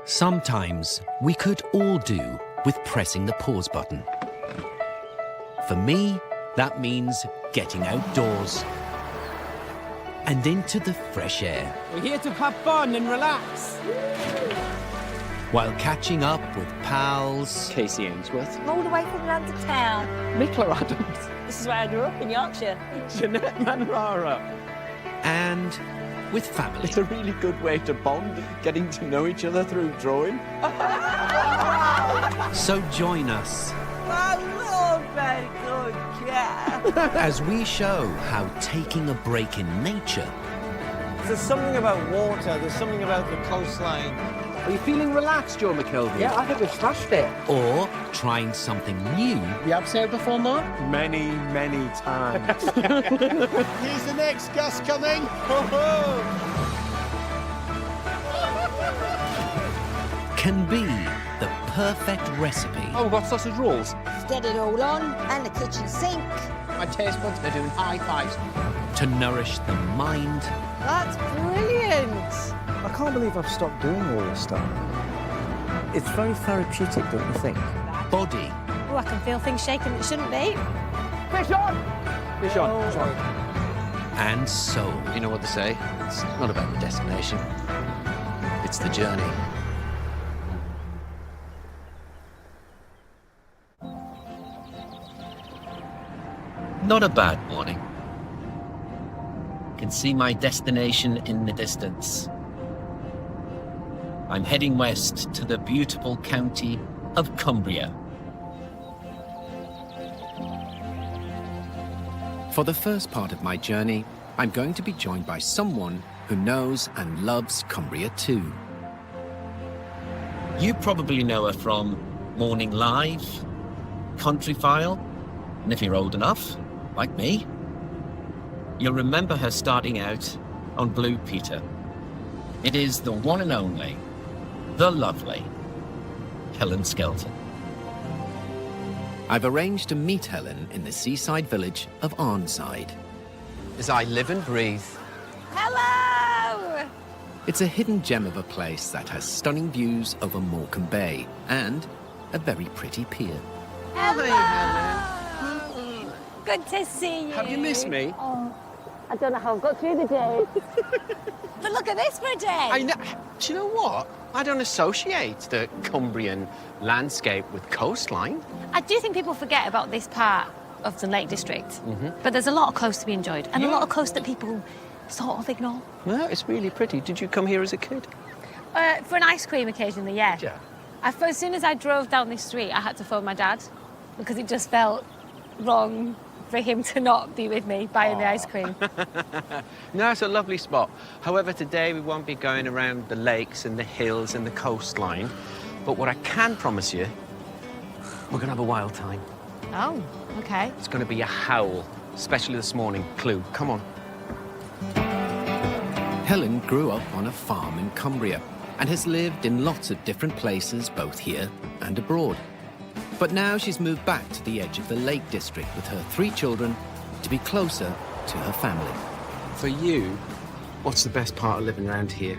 Sometimes we could all do with pressing the pause button. For me, that means getting outdoors and into the fresh air. We're here to have fun and relax. While catching up with pals, Casey Ainsworth. All the way from London town. Nicola Adams. This is where I grew up, in Yorkshire. Jeanette Manrara. and with family. It's a really good way to bond, getting to know each other through drawing. So join us My Lord, very good cat. as we show how taking a break in nature There's something about water, there's something about the coastline. Are you feeling relaxed, Joe McKelvey? Yeah, I think we've smashed it. or trying something new You have sailed before, Mark? Many, many times. Here's the next gust coming. can be the perfect recipe Oh, we've got sausage rolls. Get it all on, and the kitchen sink. My taste buds are doing high fives. to nourish the mind That's brilliant. I can't believe I've stopped doing all this stuff. It's very therapeutic, don't you think? body Oh, I can feel things shaking that shouldn't be. Fish on! Fish on. Fish on. and soul. You know what they say? It's not about the destination. It's the journey. Not a bad morning. Can see my destination in the distance. I'm heading west to the beautiful county of Cumbria. For the first part of my journey, I'm going to be joined by someone who knows and loves Cumbria too. You probably know her from Morning Live, Country File, and if you're old enough, like me, you'll remember her starting out on Blue Peter. It is the one and only, the lovely Helen Skelton. I've arranged to meet Helen in the seaside village of Arnside. As I live and breathe, Hello! It's a hidden gem of a place that has stunning views over Morecambe Bay and a very pretty pier. Hello! Good to see you. Have you missed me? Oh, I don't know how I've got through the day. But look at this for a day. I know. Do you know what? I don't associate the Cumbrian landscape with coastline. I do think people forget about this part of the Lake District. But there's a lot of coast to be enjoyed and a lot of coast that people sort of ignore. No, it's really pretty. Did you come here as a kid? For an ice cream occasionally, yeah. Yeah. As soon as I drove down this street, I had to phone my dad because it just felt wrong for him to not be with me buying the ice cream. No, it's a lovely spot. However, today we won't be going around the lakes and the hills and the coastline. But what I can promise you, we're going to have a wild time. Oh, okay. It's going to be a howl, especially this morning. Clue, come on. Helen grew up on a farm in Cumbria and has lived in lots of different places, both here and abroad. But now she's moved back to the edge of the Lake District with her 3 children to be closer to her family. For you, what's the best part of living around here?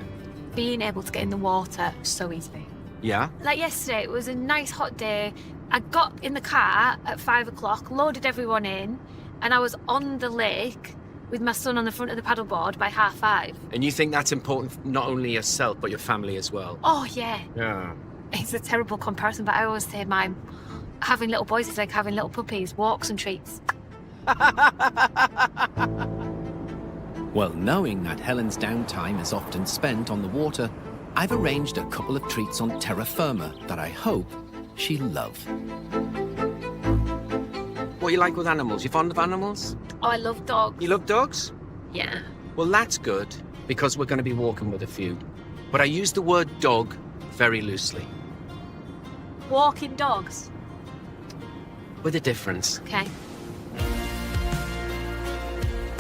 Being able to get in the water so easily. Yeah? Like yesterday, it was a nice hot day. I got in the car at 5 o'clock, loaded everyone in, and I was on the lake with my son on the front of the paddleboard by 5:30. And you think that's important for not only yourself, but your family as well? Oh, yeah. Yeah. It's a terrible comparison, but I always say having little boys is like having little puppies, walks and treats. Well, knowing that Helen's downtime is often spent on the water, I've arranged a couple of treats on terra firma that I hope she'll love. What you like with animals? You fond of animals? Oh, I love dogs. You love dogs? Yeah. Well, that's good, because we're going to be walking with a few. But I use the word dog very loosely, Walking dogs. with a difference. Okay.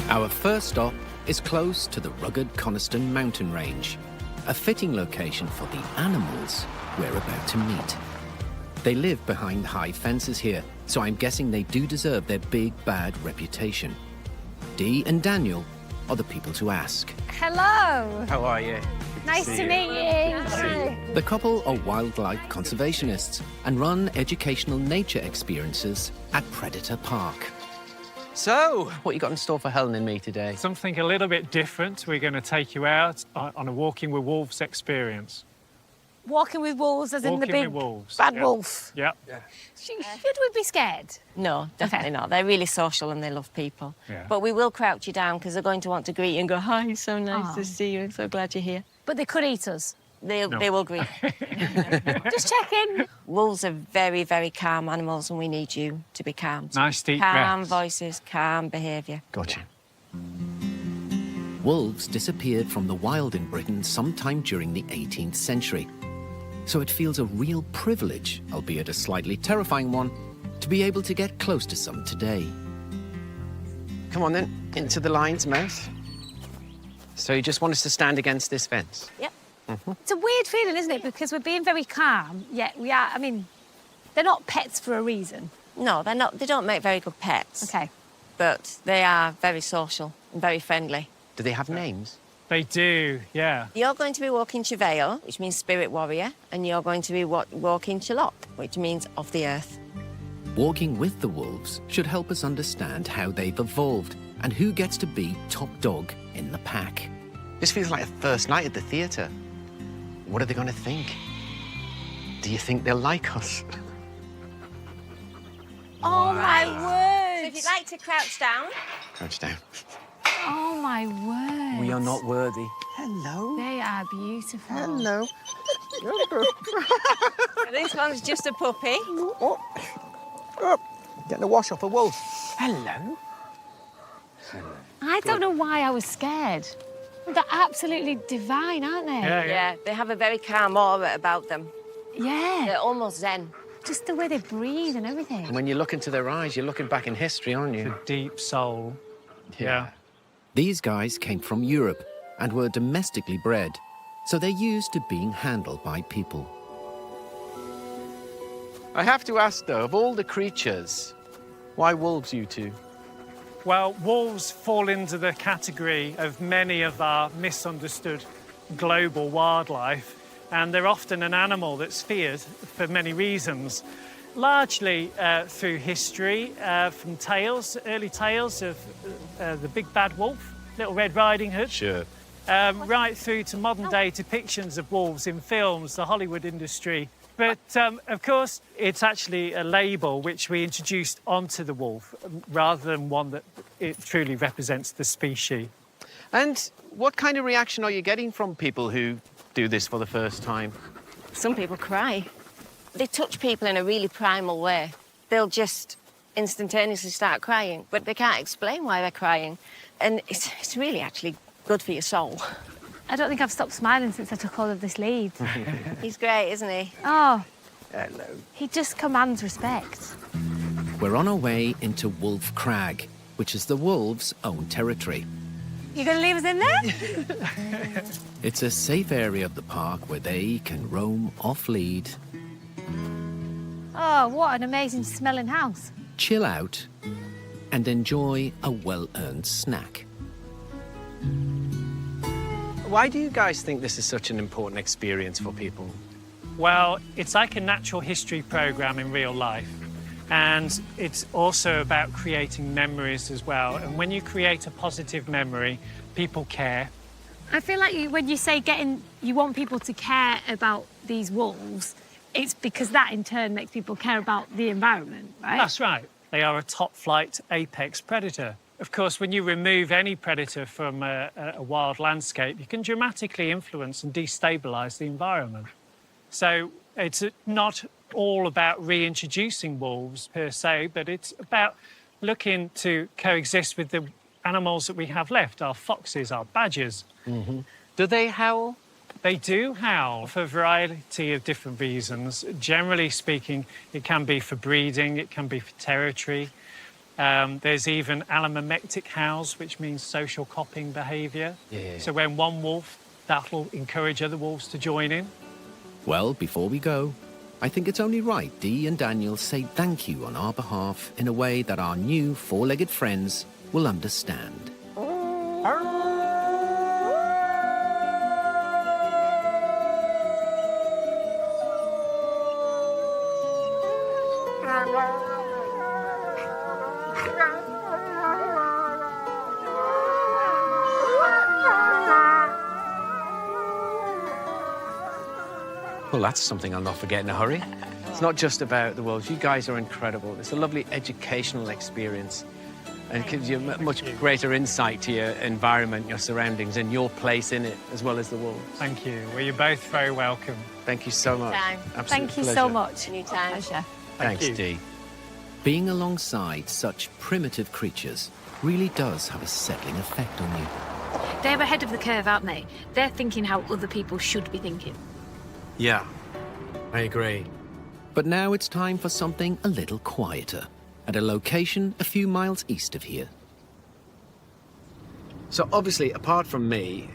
Our first stop is close to the rugged Coniston mountain range, a fitting location for the animals we're about to meet. They live behind high fences here, so I'm guessing they do deserve their big bad reputation. Dee and Daniel are the people to ask. Hello. How are you? Nice to meet you. Hi. The couple are wildlife conservationists and run educational nature experiences at Predator Park. So, what you got in store for Helen and me today? Something a little bit different. We're going to take you out on a Walking with Wolves experience. Walking with wolves, as in the Walking big with wolves. bad Yeah. wolf. Yeah. Should we be scared? No, definitely not. They're really social and they love people. Yeah. But we will crouch you down because they're going to want to greet you and go, hi, so nice Oh. to see you. I'm so glad you're here. But they could eat us. They will greet. Just checking. Wolves are very, very calm animals and we need you to be calm. Nice deep Calm breaths. voices, calm behaviour. Gotcha. Wolves disappeared from the wild in Britain sometime during the 18th century. So it feels a real privilege, albeit a slightly terrifying one, to be able to get close to some today. Come on then, into the lion's mouth. So you just want us to stand against this fence? Yep. It's a weird feeling, isn't it? Because we're being very calm, yet we are. I mean, they're not pets for a reason. No, they're not. They don't make very good pets. Okay. But they are very social and very friendly. Do they have names? They do, yeah. You're going to be walking Chevelle, which means spirit warrior, and you're going to be walking Chalop, which means of the earth. Walking with the wolves should help us understand how they've evolved and who gets to be top dog in the pack. This feels like a first night at the theatre. What are they going to think? Do you think they'll like us? Oh my word! So if you'd like to crouch down. Crouch down. Oh my word! We are not worthy. Hello. They are beautiful. Hello. This one's just a puppy. Getting a wash off a wolf. Hello. I don't know why I was scared. They're absolutely divine, aren't they? Yeah, they have a very calm aura about them. Yeah. They're almost zen. Just the way they breathe and everything. When you look into their eyes, you're looking back in history, aren't you? The deep soul. Yeah. These guys came from Europe and were domestically bred, so they're used to being handled by people. I have to ask, though, of all the creatures, why wolves, you two? Well, wolves fall into the category of many of our misunderstood global wildlife, and they're often an animal that's feared for many reasons. Largely through history, from tales, early tales of the big bad wolf, Little Red Riding Hood. Sure. Right through to modern day depictions of wolves in films, the Hollywood industry. But of course, it's actually a label which we introduced onto the wolf rather than one that it truly represents the species. And what kind of reaction are you getting from people who do this for the first time? Some people cry. They touch people in a really primal way. They'll just instantaneously start crying, but they can't explain why they're crying. And it's really actually good for your soul. I don't think I've stopped smiling since I took hold of this lead. He's great, isn't he? Oh, Hello. he just commands respect. We're on our way into Wolf Crag, which is the wolves' own territory. You gonna leave us in there? It's a safe area of the park where they can roam off-lead, Oh, what an amazing smelling house. chill out, and enjoy a well-earned snack. Why do you guys think this is such an important experience for people? Well, it's like a natural history program in real life. And it's also about creating memories as well. And when you create a positive memory, people care. I feel like when you say you want people to care about these wolves, it's because that in turn makes people care about the environment, right? That's right. They are a top flight apex predator. Of course, when you remove any predator from a wild landscape, you can dramatically influence and destabilise the environment. So it's not all about reintroducing wolves per se, but it's about looking to coexist with the animals that we have left, our foxes, our badgers. Mm-hmm. Do they howl? They do howl for a variety of different reasons. Generally speaking, it can be for breeding, it can be for territory. There's even allomomectic howls, which means social copying behaviour. Yeah. So when one wolf, that'll encourage other wolves to join in. Well, before we go, I think it's only right Dee and Daniel say thank you on our behalf in a way that our new four-legged friends will understand. Well, that's something I'll not forget in a hurry. It's not just about the wolves. You guys are incredible. It's a lovely educational experience. And it gives you a much greater insight to your environment, your surroundings, and your place in it, as well as the wolves. Thank you. Well, you're both very welcome. Thank you so much. Anytime. Absolute Thank you so pleasure. much. Anytime. Pleasure. Thanks, you. Dee. Being alongside such primitive creatures really does have a settling effect on you. They're ahead of the curve, aren't they? They're thinking how other people should be thinking. Yeah, I agree. But now it's time for something a little quieter, at a location a few miles east of here. So obviously, apart from me,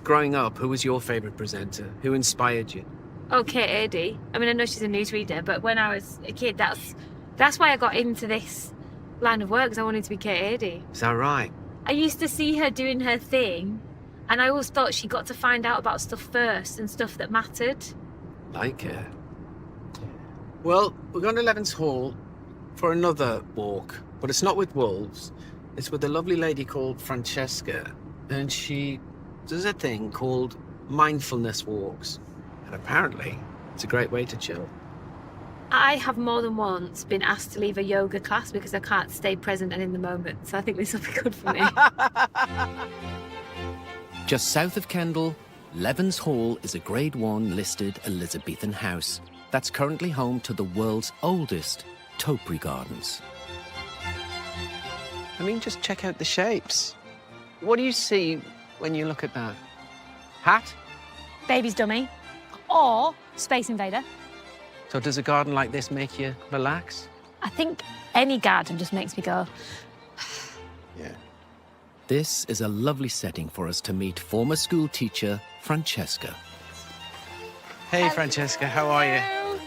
growing up, who was your favourite presenter? Who inspired you? Oh, Kate Adie. I mean, I know she's a newsreader, but when I was a kid, that's why I got into this line of work, because I wanted to be Kate Adie. Is that right? I used to see her doing her thing, and I always thought she got to find out about stuff first and stuff that mattered. Like her. Well, we're going to Levens Hall for another walk, but it's not with wolves. It's with a lovely lady called Francesca, and she does a thing called mindfulness walks. And apparently, it's a great way to chill. I have more than once been asked to leave a yoga class because I can't stay present and in the moment, so I think this will be good for me. Just south of Kendal, Levens Hall is a Grade 1 listed Elizabethan house that's currently home to the world's oldest topiary gardens. I mean, just check out the shapes. What do you see when you look at that? Hat? Baby's dummy. Or Space Invader. So does a garden like this make you relax? I think any garden just makes me go. Yeah. This is a lovely setting for us to meet former school teacher Francesca. Hey, Francesca, how are you?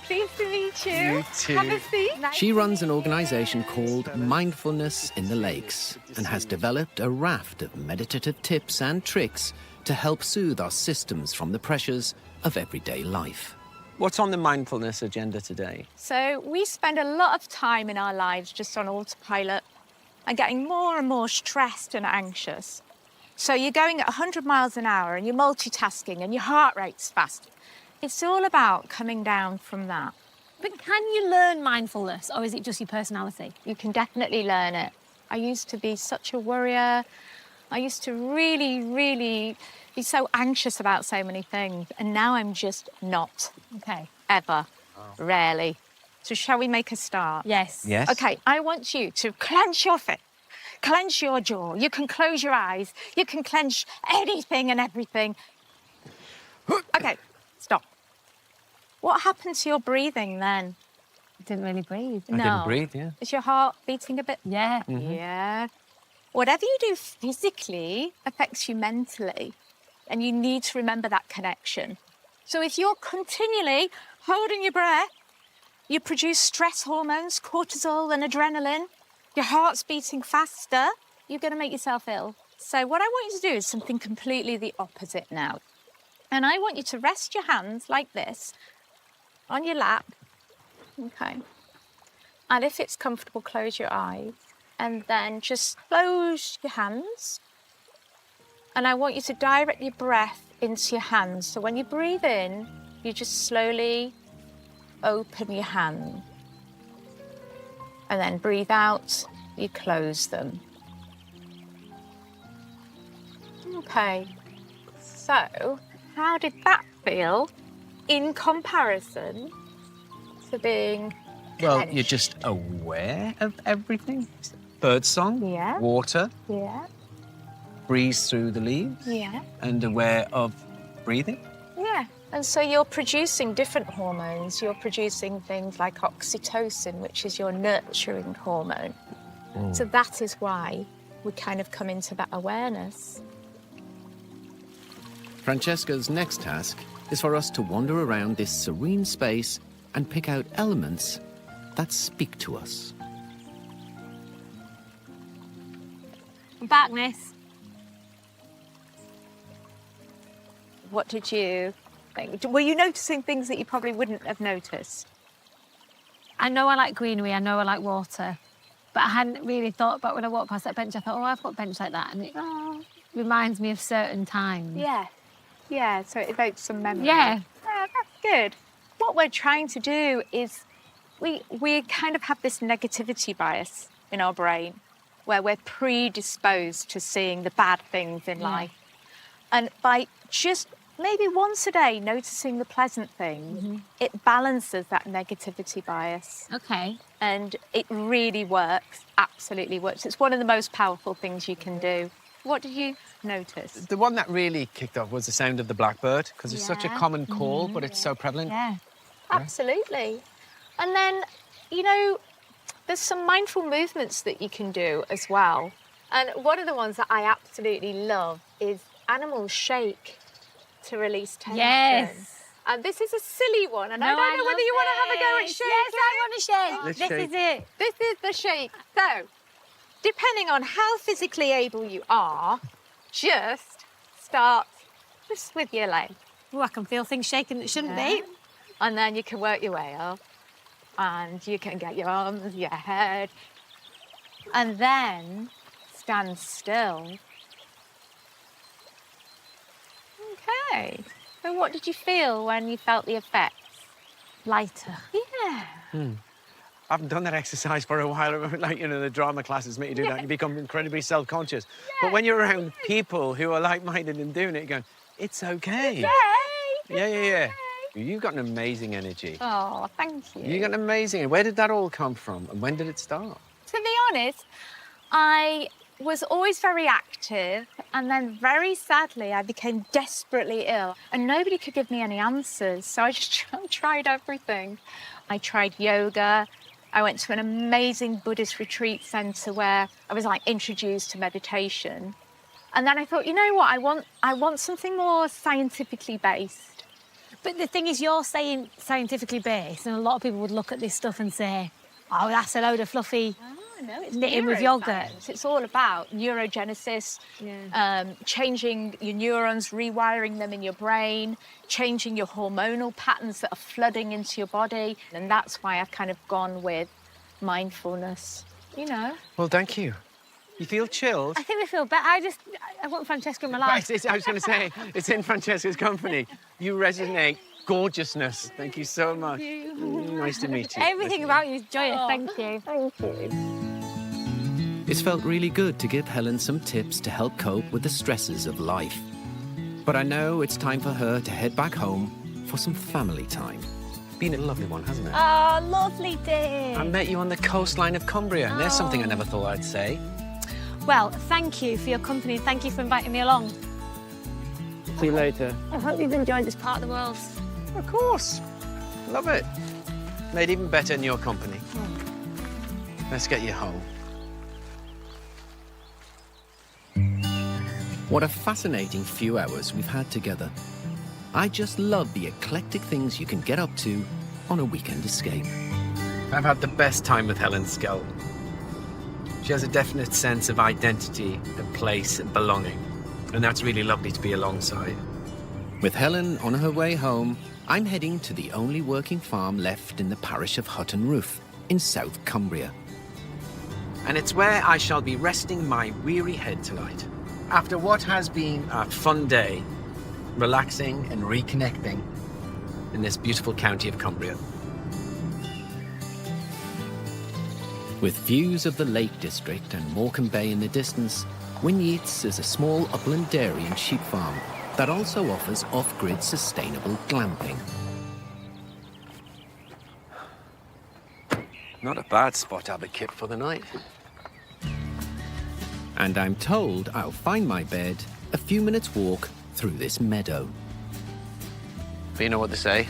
Pleased to meet you. You too. Have a seat. She runs an organisation called Mindfulness in the Lakes and has developed a raft of meditative tips and tricks to help soothe our systems from the pressures of everyday life. What's on the mindfulness agenda today? So we spend a lot of time in our lives just on autopilot and getting more and more stressed and anxious. So you're going at 100 miles an hour and you're multitasking and your heart rate's fast. It's all about coming down from that. But can you learn mindfulness, or is it just your personality? You can definitely learn it. I used to be such a worrier. I used to really be so anxious about so many things. And now I'm just not. Okay. Ever. Rarely. So shall we make a start? Yes. Yes. Okay, I want you to clench your fist, clench your jaw. You can close your eyes. You can clench anything and everything. Okay, stop. What happened to your breathing then? I didn't really breathe. I didn't breathe, yeah. Is your heart beating a bit? Yeah. Yeah. Whatever you do physically affects you mentally, and you need to remember that connection. So if you're continually holding your breath, you produce stress hormones, cortisol and adrenaline, your heart's beating faster, you're going to make yourself ill. So what I want you to do is something completely the opposite now. And I want you to rest your hands like this on your lap. Okay. And if it's comfortable, close your eyes. And then just close your hands. And I want you to direct your breath into your hands. So when you breathe in, you just slowly open your hand. And then breathe out, you close them. Okay. So, how did that feel in comparison to being Well, clenched? you're just aware of everything. Birdsong, Yeah. water, Yeah, breeze through the leaves, yeah. and aware of breathing. Yeah, and so you're producing different hormones. You're producing things like oxytocin, which is your nurturing hormone. So that is why we kind of come into that awareness. Francesca's next task is for us to wander around this serene space and pick out elements that speak to us. I'm back, miss. What did you think? Were you noticing things that you probably wouldn't have noticed? I know I like greenery, I know I like water, but I hadn't really thought about when I walked past that bench, I thought, oh, I've got a bench like that, and it reminds me of certain times. Yeah. Yeah, so it evokes some memory. Yeah. Yeah, that's good. What we're trying to do is we kind of have this negativity bias in our brain where we're predisposed to seeing the bad things in life. And by just maybe once a day noticing the pleasant things, it balances that negativity bias. Okay. And it really works, absolutely works. It's one of the most powerful things you can do. What did you notice? The one that really kicked off was the sound of the blackbird, because it's such a common call, but it's so prevalent. Yeah. Absolutely. And then, you know, there's some mindful movements that you can do as well. And one of the ones that I absolutely love is animals shake to release tension. Yes. And this is a silly one, and I No, don't know I whether you want to love have a go at this. shaking. Yes, I want to shake. Let's This shake. is it. This is the shake. So, depending on how physically able you are, just start just with your leg. Oh, I can feel things shaking that shouldn't be. And then you can work your way up. And you can get your arms, your head. And then stand still. Okay. So what did you feel when you felt the effects? Lighter. Yeah. I haven't done that exercise for a while. Like, you know, the drama classes make you do that. You become incredibly self-conscious. But when you're around people who are like-minded and doing it, you're going, it's okay. Yeah. You've got an amazing energy. Oh, thank you. You got an amazing... Where did that all come from? And when did it start? To be honest, I was always very active, and then very sadly I became desperately ill and nobody could give me any answers, so I just tried everything. I tried yoga. I went to an amazing Buddhist retreat centre where I was like introduced to meditation, and then I thought, you know what, I want something more scientifically based. But the thing is, you're saying scientifically based, and a lot of people would look at this stuff and say, oh, that's a load of fluffy No, it's knitting with yogurt. neuroscience. It's all about neurogenesis, changing your neurons, rewiring them in your brain, changing your hormonal patterns that are flooding into your body. And that's why I've kind of gone with mindfulness, you know. Well, thank you. You feel chilled? I think we feel better. I want Francesca in my life. Right, I was going to say, it's in Francesca's company. You resonate. Gorgeousness. Thank you so much. Nice to meet you. Everything about you is joyous. Thank you. Thank you. It's felt really good to give Helen some tips to help cope with the stresses of life. But I know it's time for her to head back home for some family time. Been a lovely one, hasn't it? Oh, lovely day. I met you on the coastline of Cumbria, and there's something I never thought I'd say. Well, thank you for your company. Thank you for inviting me along. See you later. I hope you've enjoyed this part of the world. Of course. Love it. Made even better in your company. Let's get you home. What a fascinating few hours we've had together. I just love the eclectic things you can get up to on a weekend escape. I've had the best time with Helen Skelton. She has a definite sense of identity and place and belonging, and that's really lovely to be alongside. With Helen on her way home, I'm heading to the only working farm left in the parish of Hutton Roof in South Cumbria. And it's where I shall be resting my weary head tonight, after what has been a fun day, relaxing and reconnecting in this beautiful county of Cumbria. With views of the Lake District and Morecambe Bay in the distance, Winyeats is a small upland dairy and sheep farm that also offers off-grid sustainable glamping. Not a bad spot, Abbot Kip, for the night. And I'm told I'll find my bed a few minutes' walk through this meadow. But you know what they say?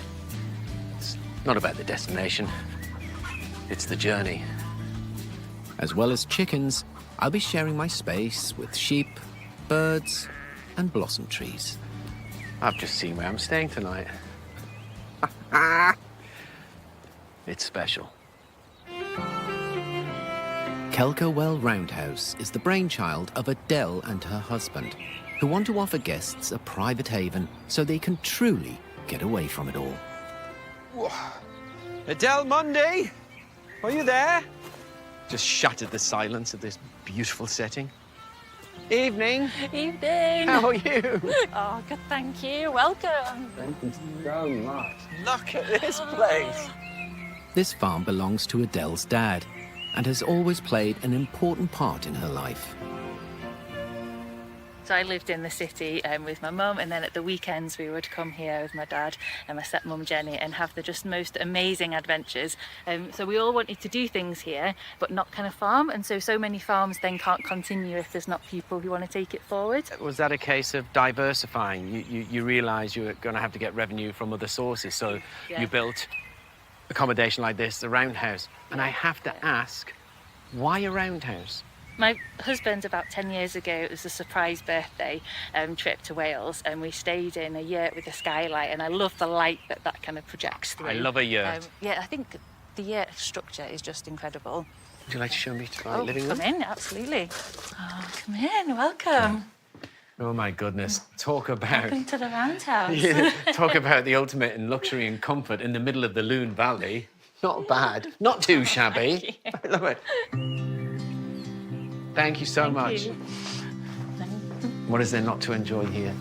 It's not about the destination, it's the journey. As well as chickens, I'll be sharing my space with sheep, birds, and blossom trees. I've just seen where I'm staying tonight. It's special. Kelkerwell Roundhouse is the brainchild of Adele and her husband, who want to offer guests a private haven so they can truly get away from it all. Adele Monday, Are you there? Just shattered the silence of this beautiful setting. Evening. Evening. How are you? Oh, good, thank you. Welcome. Thank you so much. Look at this place. This farm belongs to Adele's dad and has always played an important part in her life. So I lived in the city with my mum, and then at the weekends we would come here with my dad and my stepmum Jenny and have the just most amazing adventures. So we all wanted to do things here, but not kind of farm, and so many farms then can't continue if there's not people who want to take it forward. Was that a case of diversifying? You realised you were going to have to get revenue from other sources, so you built accommodation like this, the roundhouse. And I have to ask, why a roundhouse? My husband, about 10 years ago, it was a surprise birthday trip to Wales, and we stayed in a yurt with a skylight, and I love the light that kind of projects through. I love a yurt. Yeah, I think the yurt structure is just incredible. Would you like to show me to my living room? Come in, absolutely. Oh, come in, welcome. Oh my goodness, talk about... Welcome to the roundhouse. Yeah, talk about the ultimate in luxury and comfort in the middle of the Loon Valley. Not bad, not too shabby. I love it. Thank you so much. What is there not to enjoy here?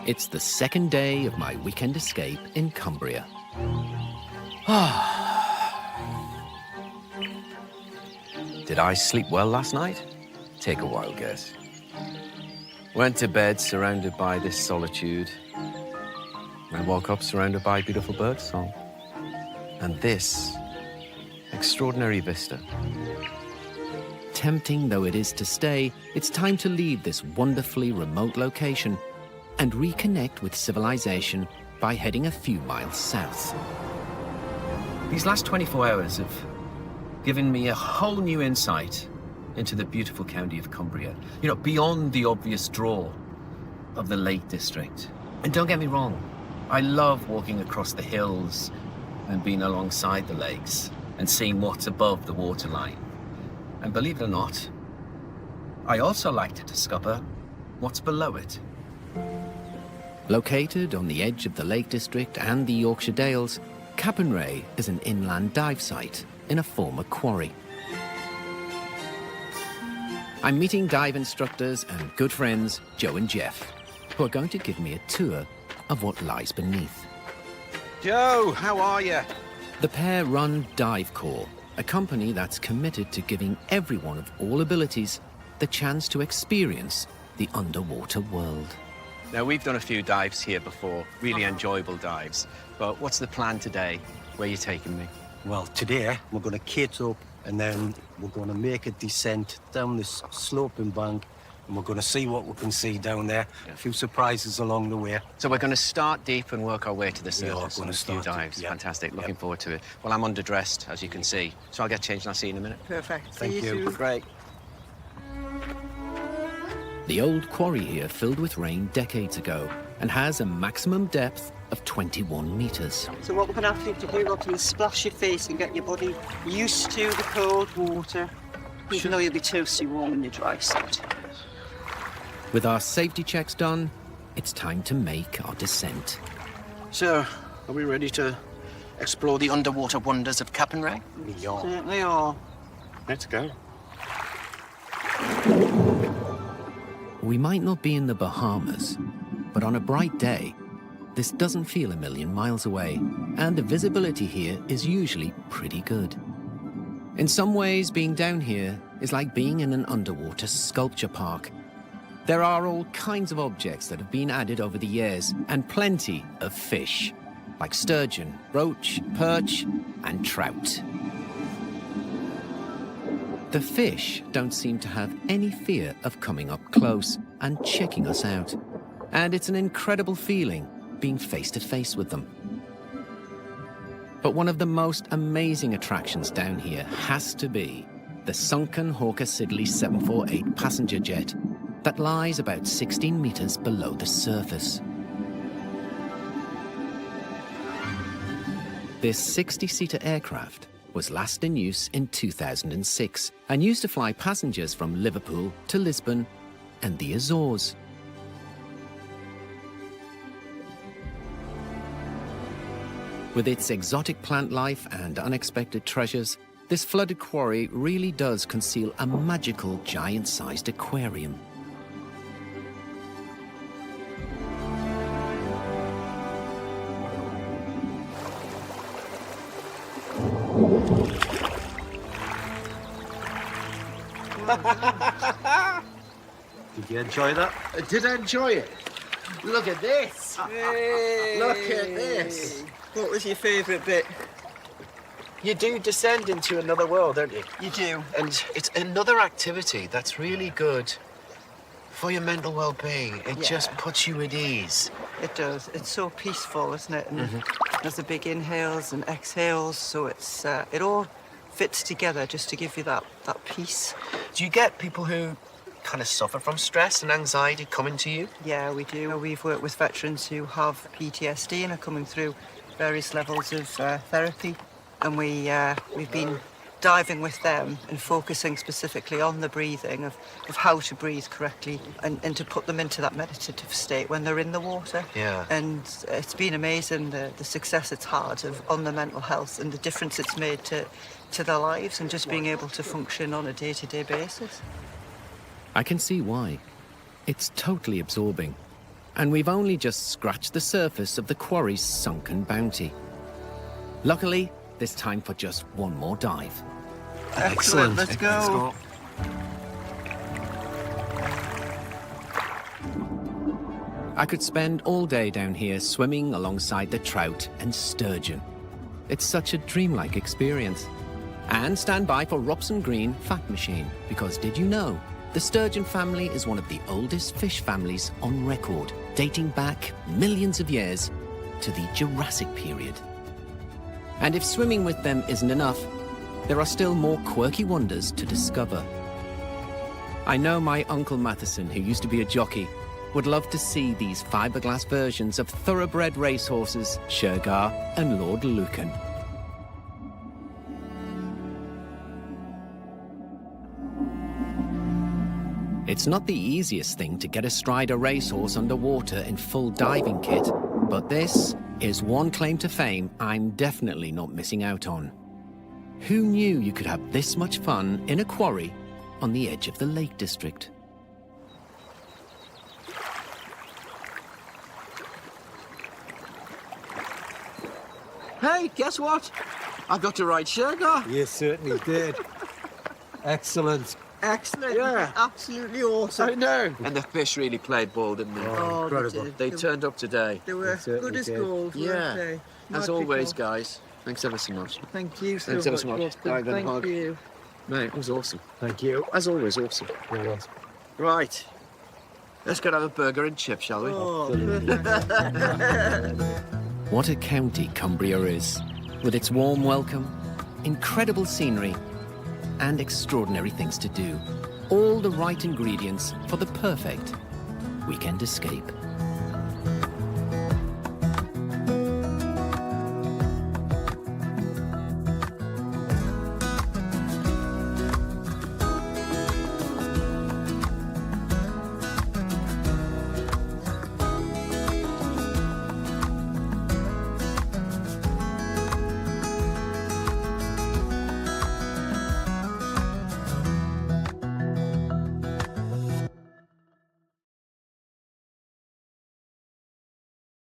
It's the second day of my weekend escape in Cumbria. Did I sleep well last night? Take a wild guess. Went to bed surrounded by this solitude. I woke up surrounded by beautiful birdsong. And this extraordinary vista. Tempting though it is to stay, it's time to leave this wonderfully remote location and reconnect with civilization by heading a few miles south. These last 24 hours have given me a whole new insight into the beautiful county of Cumbria. You know, beyond the obvious draw of the Lake District. And don't get me wrong, I love walking across the hills and being alongside the lakes and seeing what's above the waterline. And believe it or not, I also like to discover what's below it. Located on the edge of the Lake District and the Yorkshire Dales, Cappenray is an inland dive site in a former quarry. I'm meeting dive instructors and good friends, Joe and Jeff, who are going to give me a tour of what lies beneath. Joe, how are you? The pair run Dive Corps, a company that's committed to giving everyone of all abilities the chance to experience the underwater world. Now, we've done a few dives here before, really enjoyable dives. But what's the plan today? Where are you taking me? Well, today we're going to kit up and then we're going to make a descent down this sloping bank and we're going to see what we can see down there. Yeah. A few surprises along the way. So we're going to start deep and work our way to the surface. We're going to start dives. Yeah. Fantastic. Looking forward to it. Well, I'm underdressed, as you can see. So I'll get changed and I'll see you in a minute. Perfect. Thank you. Great. The old quarry here filled with rain decades ago and has a maximum depth of 21 metres. So what we're going to have to do, Robson, is splash your face and get your body used to the cold water, even though you'll be toasty warm when you dry set. With our safety checks done, it's time to make our descent. So, are we ready to explore the underwater wonders of Cappenray? We are. Certainly are. Let's go. We might not be in the Bahamas, but on a bright day, this doesn't feel a million miles away, and the visibility here is usually pretty good. In some ways, being down here is like being in an underwater sculpture park. There are all kinds of objects that have been added over the years, and plenty of fish, like sturgeon, roach, perch, and trout. The fish don't seem to have any fear of coming up close and checking us out. And it's an incredible feeling being face to face with them. But one of the most amazing attractions down here has to be the sunken Hawker Siddeley 748 passenger jet that lies about 16 meters below the surface. This 60-seater aircraft was last in use in 2006 and used to fly passengers from Liverpool to Lisbon and the Azores. With its exotic plant life and unexpected treasures, this flooded quarry really does conceal a magical giant-sized aquarium. Did you enjoy that? Did I enjoy it? Look at this. Look at this. What was your favourite bit? You do descend into another world, don't you? You do. And it's another activity that's really good for your mental well-being. It just puts you at ease. It does. It's so peaceful, isn't it? And there's the big inhales and exhales, so it's it all fits together just to give you that peace. Do you get people who kind of suffer from stress and anxiety coming to you? Yeah, we do. We've worked with veterans who have PTSD and are coming through various levels of therapy, and we've been diving with them and focusing specifically on the breathing of how to breathe correctly and to put them into that meditative state when they're in the water. Yeah. And it's been amazing, the success it's had on the mental health and the difference it's made to their lives and just being able to function on a day-to-day basis. I can see why. It's totally absorbing. And we've only just scratched the surface of the quarry's sunken bounty. Luckily, there's time for just one more dive. Excellent. Let's go. I could spend all day down here swimming alongside the trout and sturgeon. It's such a dreamlike experience. And stand by for Robson Green Fact Machine, because did you know the sturgeon family is one of the oldest fish families on record, dating back millions of years to the Jurassic period. And if swimming with them isn't enough, there are still more quirky wonders to discover. I know my Uncle Matheson, who used to be a jockey, would love to see these fiberglass versions of thoroughbred racehorses, Shergar and Lord Lucan. It's not the easiest thing to get astride a racehorse underwater in full diving kit, but this is one claim to fame I'm definitely not missing out on. Who knew you could have this much fun in a quarry on the edge of the Lake District? Hey, guess what? I got to ride Shergar. You certainly did. Excellent. Excellent. Yeah. Absolutely awesome. I know. And the fish really played ball, didn't they? Oh, incredible. They turned up today. They were good as gold, weren't they? As always, guys. Thanks ever so much. Thank you so Thanks much. ever so much. Robson. Thank you. Mate, it was awesome. Thank you. As always, awesome. Right. Let's go have a burger and chips, shall we? Oh, What a county Cumbria is, with its warm welcome, incredible scenery, and extraordinary things to do. All the right ingredients for the perfect weekend escape.